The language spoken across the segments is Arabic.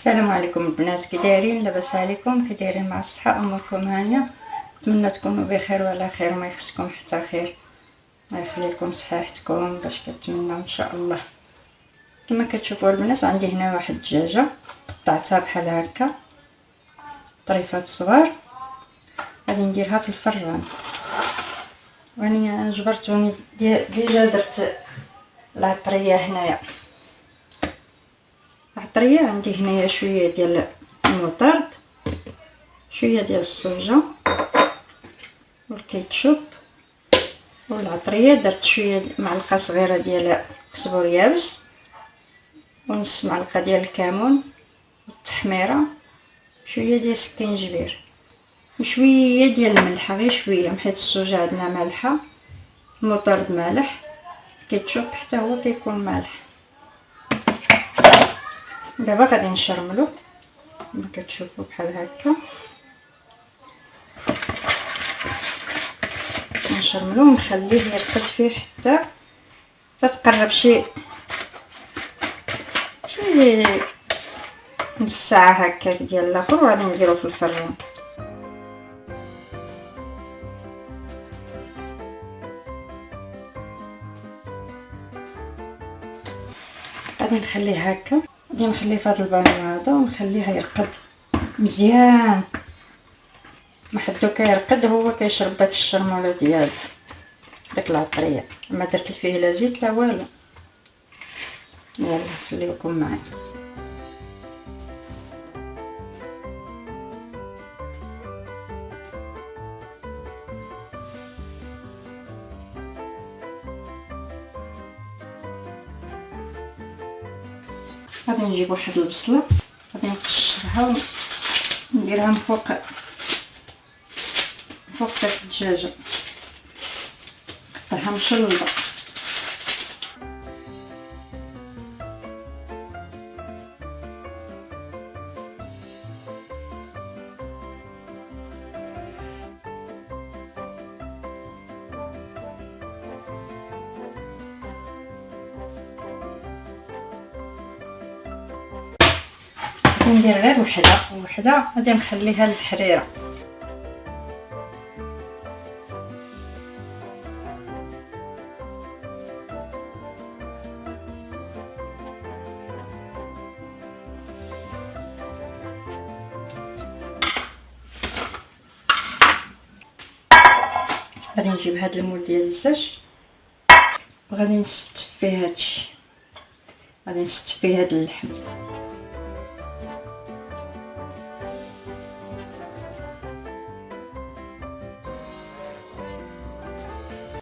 السلام عليكم البنات، كي دايرين؟ لاباس عليكم؟ كي دايرين مع الصحه؟ اموركم هانيه؟ نتمنى تكونوا بخير وعلى خير وما يخصكم حتى خير. الله يخلي لكم صحتكم باش كتمنوا ان شاء الله. كما كتشوفوا البنات، عندي هنا واحد الدجاجه قطعتها بحال هكا طريفات صغار، غادي نديرها في الفران. راني جبرتوني ديجا درت العطريه هنايا. العطريه عندي هنايا شويه ديال المطرد، شويه ديال الصوجه والكيتشوب والعطريه. درت شويه معلقه صغيره ديال قزبر يابس ونص معلقه ديال الكمون والتحميره، شويه ديال السكينجبير وشويه ديال الملحه، غير شويه حيت الصوجه عندنا مالحه، المطرد مالح، الكيتشوب حتى هو كيكون مالح. دابا غادي نشرملو كما كتشوفوا بحال هكا، نشرملو ونخليه يرقد فيه حتى تتقرب شي نص ساعه هكاك ديال الاخر، وغادي نديرو في الفران. غادي نخليه هكا، غادي نخليه في هذا البانيو هذا ونخليه يرقد مزيان. ما حدو كيرقد هو كيشرب داك الشرموله ديال داك العطريه، ما درت فيه لا زيت لا والو. يلا خليكم معايا. غادي نجيب واحد البصله، غادي نقشرها ونديرها من فوق داك الدجاجه، نقطعها مشلضه. ندير غير وحده غادي نخليها للحريره. غادي نجيب هاد المول ديال الزاج وغادي نستف فيه هادشي، غادي نستف فيه هاد اللحم.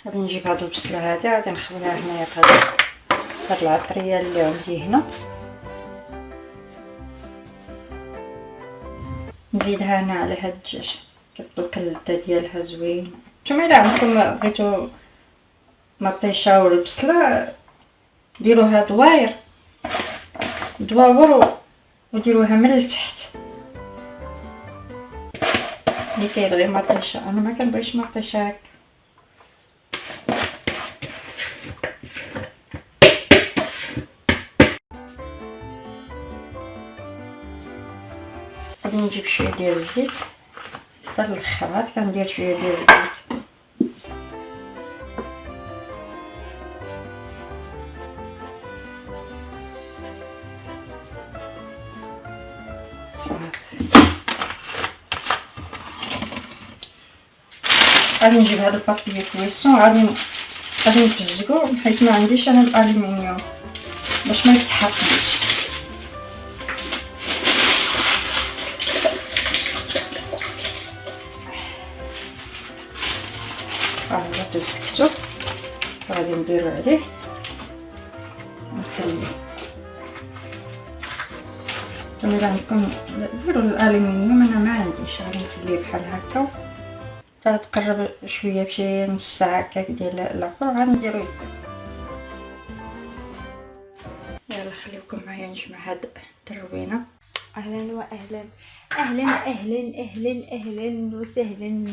غادي نجيب هاد البصله هادي، غادي نخويها هنايا في هاد العطريه اللي عندي هنا، نزيدها هنا على هاد الدجاج. كتطلق اللذه ديالها زوين. نتوما الا عندكم بغيتو مطيشه والبصله ديروها دواير دواور وديروها من التحت. اللي كيبغي مطيشه، انا ما كنبغيش مطيشه هكا. غادي نجيب شويه ديال الزيت حتى الاخر، كندير شويه ديال الزيت. غادي نجيب هذا البابي كويسون، غادي نفزقو حيت ما عنديش انا الالومنيوم باش ما يتحرقش. فزقتو غادي نديرو عليه ونخليه. نتوما الا عندكم ديروا الالومنيوم، انا ما عنديش. غادي نخليه بحال هكا حتى تقرب شويه بشي نص ساعه هكاك ديال الاخر، غنديرو يطيب. يلا خليكم معايا نجمع هاد التروينه. اهلا واهلا، اهلا اهلا اهلا اهلا وسهلا،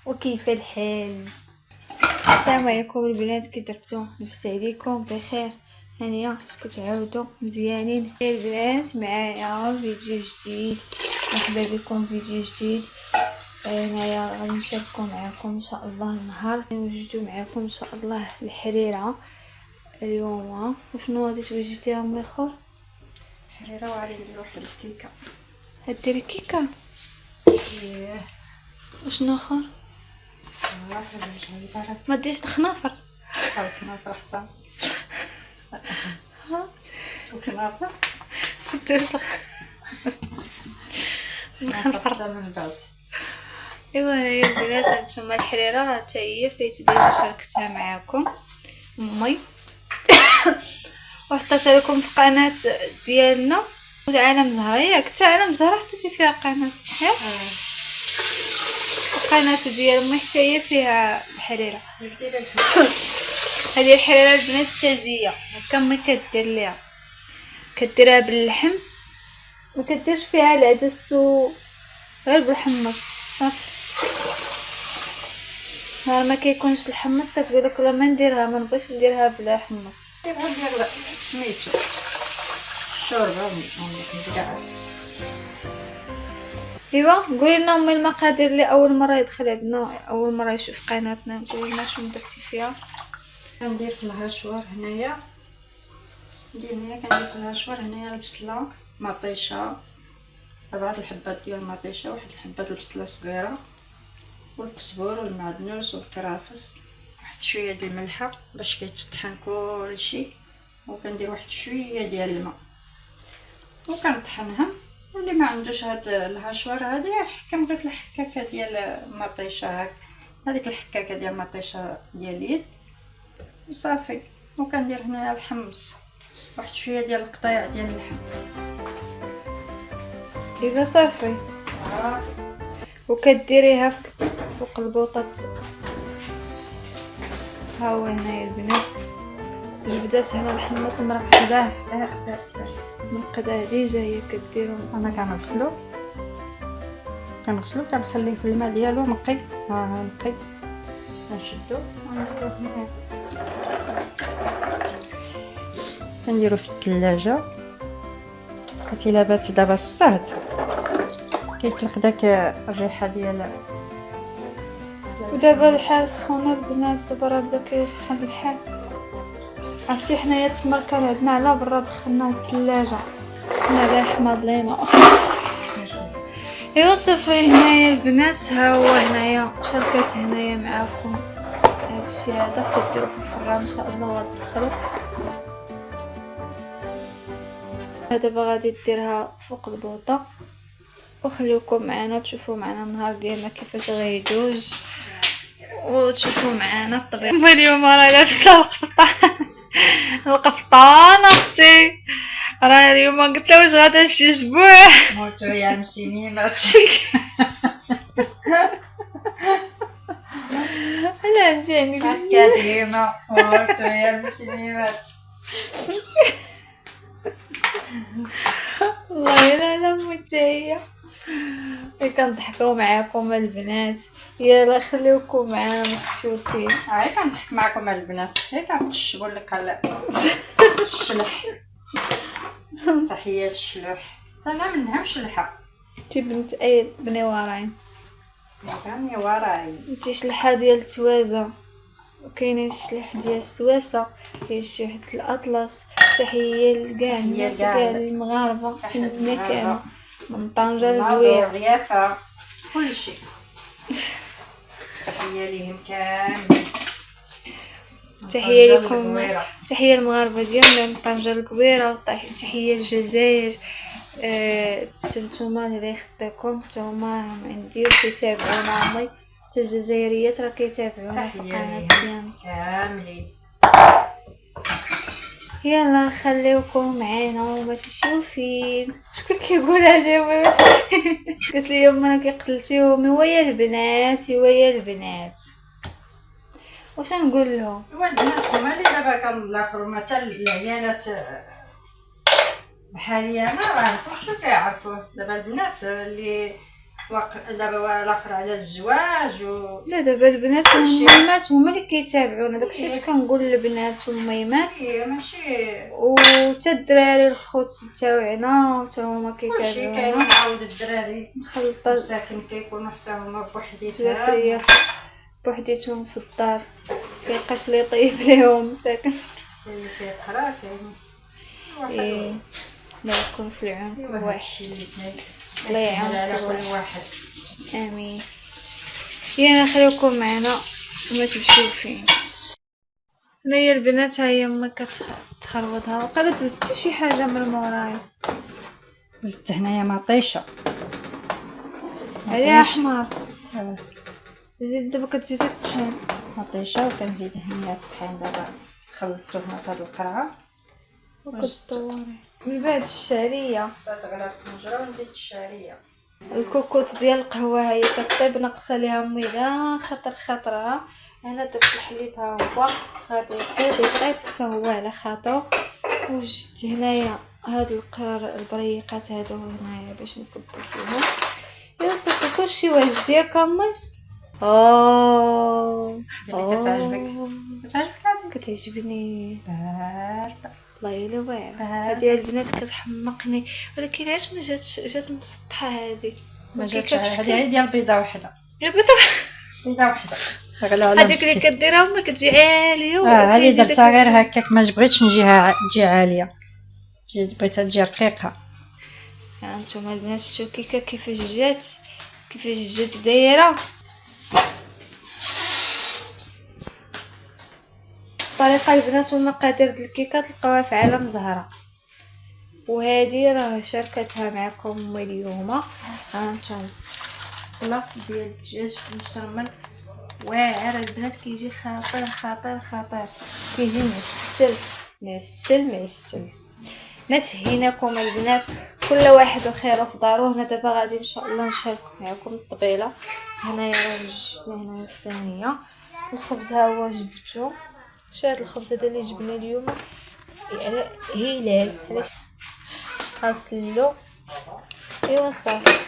وكيف الحال؟ السلام عليكم البنات، كي درتو؟ لبس عليكم بخير. هانيه كتعاودوا مزيانين يا البنات. معايا فيديو جديد، مرحبا بكم فيديو جديد. هنايا غادي نشاركو معاكم ان شاء الله النهار، نوجدو معاكم ان شاء الله الحريره اليوم. وشنو غادي توجديها امي اخر؟ حريره، وغادي ندير واحد الكيكه. هديري كيكه؟ ايه. وشنو اخر؟ ما ديرش الخنافر؟ الكنافه حتى الكنافه ما ديرش الخنافه من بعد. ايوا هنايا البنات هانتوما الحريره راه حتى هي فايت ديما شاركتها معاكم امي وحطيتها لكم في قناه ديالنا عالم زهره. ياك حتى عالم زهره حطيتي فيها قناه ياك؟ القناه ديال امي حتى هي فيها الحريره. هذه الحريره البنات التازيه هكا امي كدير ليها، كديرها باللحم، ما كديرش فيها العدس غير بالحمص صافي. ما كيكونش الحمص كتقول لك لا ما نديرها، ما نبغيش نديرها بلا حمص. دابا ندير سميتو الشوربه ونقطع. ايوا قولي لنا امي المقادير اللي اول مره يدخل عندنا، اول مره يشوف قناتنا، قولي لنا شنو درتي فيها. كندير في الهاشوار هنايا، كندير في الهاشوار هنايا البصله مطيشه، 4 الحبات ديال المطيشه، 1 الحبه البصله صغيره، والقزبور والمعدنوس والكرافس، واحد شويه ديال الملحه باش كيتطحن كلشي، وكندير واحد شويه ديال الماء وكنطحنهم. واللي ما عندوش هاد الهاشوار هادي يحكم غير في الحكاكه ديال المطيشه، هاك هذيك الحكاكه ديال المطيشه ديال اليد وصافي. وكندير هنايا الحمص، واحد شويه ديال القطيع ديال اللحم. ايوا صافي. وكديريها فوق البوطه. ها هو هنايا البنات جبدات هنا الحمص مرقداه ديجا هي كديرو. انا كنغسلو كنخليه في الماء ديالو نقي. نقي كنشدو ونديروه هنايا، كنديرو في الثلاجه حتى الا بات دابا الصهد كيطلق داك الريحه ديال. ودابا الحال سخونه البنات، دابا راه بدا كيسخن الحال. عرفتي حنايا التمر كان عندنا على برا دخلناه الثلاجه، كنا على حماض ليمه. ايوا صافي هنايا البنات، ها هو هنايا شاركت هنايا معاكم هادشي هذا حتى ديرو في الفران ان شاء الله وغتدخلوا. دابا غادي ديرها فوق البوطه وخليوكم معنا تشوفوا معنا النهار ديالنا كيفاش غيدوز وتشوفوا معنا الطبيعه. اليوم راه لابسه القفطان اختي، راه اليوم قلت له واش غادا شي اسبوع موتو يا مسيميمات. لا انت يعني هكا ديما موتو يا مسيميمات. والله لا متهيا كنضحكوا معاكم البنات. يلا خليوكم معنا مكشوفين. هاي كنضحك معكم البنات، هاي كنشبوا لك الشلح. تحيه للشلوح، انا منهم شلحه. انتي بنت اي بني وراين؟ كاني وراي. انتي شلحه ديال التوازه، وكاينين الشلح ديال السواسه، كاين الشلح الاطلس. تحيه لكاع الناس وكاع المغاربه من كانوا من طنجه للقويره الريافه كلشي. تحيه ليهم كامل. تحيه لكم، تحيه المغاربه ديالنا من طنجه للقويره، وتحيه للجزائر. نتوما اللي يخدمكم نتوما عندي وكيتابعونا امي، حتى الجزائريات راه كيتابعونا في القناه ديالنا كاملين. يلا خليوكم معانا وما تمشيو فين. شكون كيقول هذا وما تمشيو؟ قلت لي يوم انا كيقتلتيهم ويا البنات ويا البنات، واش نقول لهم؟ ايوا البنات هما اللي دابا كنضافروا مثلا العيالات بحالي انا راه كلشي كيعرفوه. دابا البنات اللي دابا الاخر على الزواج لا دابا البنات والميمات هما اللي كيتابعونا، داكشي اش كنقول للبنات والميمات ماشي وتا الدراري الخوت تاوعنا تا هما كلشي كاين. كيتابعونا. معاود الدراري مخلطه مساكن كيكونوا حتى هما بوحديتهم جافريه بوحديتهم في الدار، كيبقاش لي يطيب ليهم مساكن. اللي كيقرا كاين ايه لا يكون في العون كل واحد. الله الله يعاون على كل كل واحد. امين. يا خليكم معنا وما تمشيو فين. هنايا البنات هاهي ما كتخربطها وقالت زدتي شي حاجه من موراي. زدت هنايا مطيشه عليها حمارت. زيد دابا كتزيد الطحين مطيشه وكنزيد هنايا الطحين. دابا خلطته هنا في هاد القرعه وكتطوري من بعد الشعريه تغلى الطنجره ونزيد الشعريه. الكوكوط ديال القهوه هي كطيب ناقصه ليها مي لا خاطرها. انا درت الحليب ها هو غادي يطيب حتى هو على خاطرو. وجدت هنايا هاد البريقات هادو هنايا باش نكبو فيهم. يا صافي كلشي واجد ياك امي. كتعجبك هادي؟ كتعجبني بارده والله الا واعره. هادي البنات كتحمقني، ولكن علاش ما جات مسطحه هادي؟ ما جاتش. هادي ديال بيضه وحده. يا بيضه وحده غلو على هذيك اللي كديرها ما كتجي عاليه. هادي درتها غير هكاك، ما جبغيتش نجيها تجي عاليه، بغيتها تجي رقيقه. هانتوما البنات شتو الكيكه كيفاش جات دايره. الطريقه البنات والمقادير ديال الكيكه تلقاوها في عالم زهره، وهذه راه شاركتها معكم اليوم. هانتوما خلاط ديال الدجاج مشرمل واعر البنات، كيجي خطير كيجي معسل. ما شهيناكم البنات، كل واحد وخيره في دارو. هنا دابا غادي ان شاء الله نشارك معكم الطبيله. هنايا راه وجدنا هنا الثانيه. الخبز ها هو جبتو. شو هاد الخبز هذا اللي جبنا اليوم على هلال علاش غسلو. ايوا صافي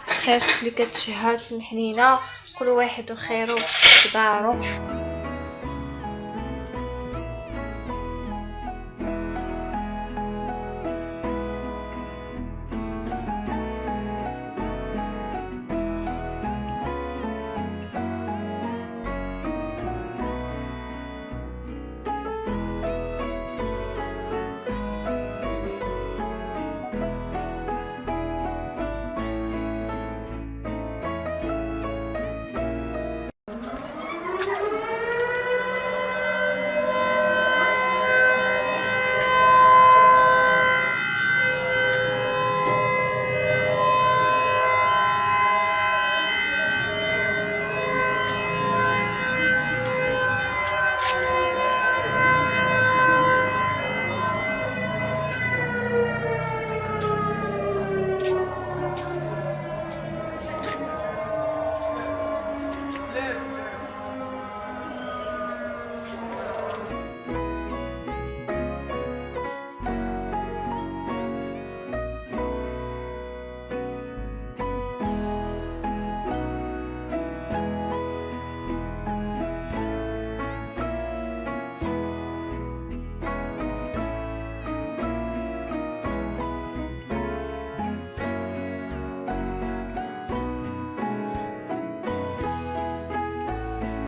خير اللي كتشهى تسمح لينا، كل واحد وخيره في دارو.